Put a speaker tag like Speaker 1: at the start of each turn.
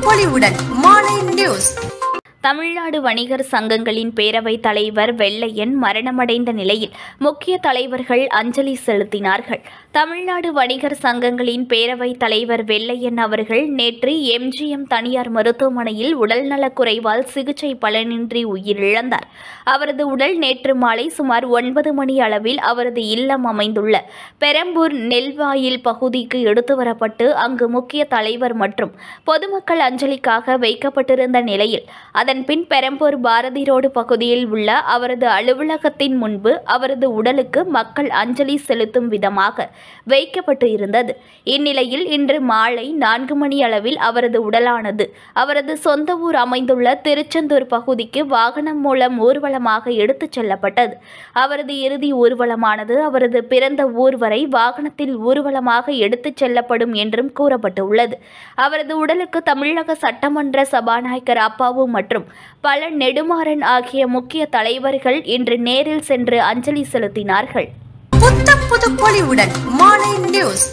Speaker 1: பொலிவுடன் மாலை நியூஸ்.
Speaker 2: தமிழ்நாடு வணிகர் சங்கங்களின் பேரவைத் தலைவர் வெள்ளையன் மரணமடைந்த நிலையில் முக்கிய தலைவர்கள் அஞ்சலி செலுத்தினார்கள். தமிழ்நாடு வணிகர் சங்கங்களின் பேரவைத் தலைவர் வெள்ளையன் அவர்கள் நேற்று எம்ஜிஎம் தனியார் மருத்துவமனையில் உடல்நலக்குறைவால் சிகிச்சை பலனின்றி உயிரிழந்தார். அவரது உடல் நேற்று மாலை சுமார் 9 மணி அளவில் அவரது இல்லம் அமைந்துள்ள பெரம்பூர் நெல்வாயில் பகுதிக்கு எடுத்து வரப்பட்டு அங்கு முக்கிய தலைவர் மற்றும் பொதுமக்கள் அஞ்சலிக்காக வைக்கப்பட்டிருந்த நிலையில் அதன்பின் பெரம்பூர் பாரதி ரோடு பகுதியில் உள்ள அவரது அலுவலகத்தின் முன்பு அவரது உடலுக்கு மக்கள் அஞ்சலி செலுத்தும் விதமாக வைக்கப்பட்டு இருந்தது. இந்நிலையில் இன்று மாலை 4 மணி அளவில் அவரது உடலானது அவரது சொந்த ஊர் அமைந்துள்ள திருச்செந்தூர் பகுதிக்கு வாகனம் மூலம் ஊர்வலமாக எடுத்துச் செல்லப்பட்டது. அவரது இறுதி ஊர்வலமானது அவரது பிறந்த ஊர் வரை வாகனத்தில் ஊர்வலமாக எடுத்துச் செல்லப்படும் என்றும் கூறப்பட்டுள்ளது. அவரது உடலுக்கு தமிழக சட்டமன்ற சபாநாயகர் அப்பாவு மற்றும் பல நெடுமாறன் ஆகிய முக்கிய தலைவர்கள் இன்று நேரில் சென்று அஞ்சலி செலுத்தினார்கள்.
Speaker 1: புத்த புது பொலிவுடன் மாலை நியூஸ்.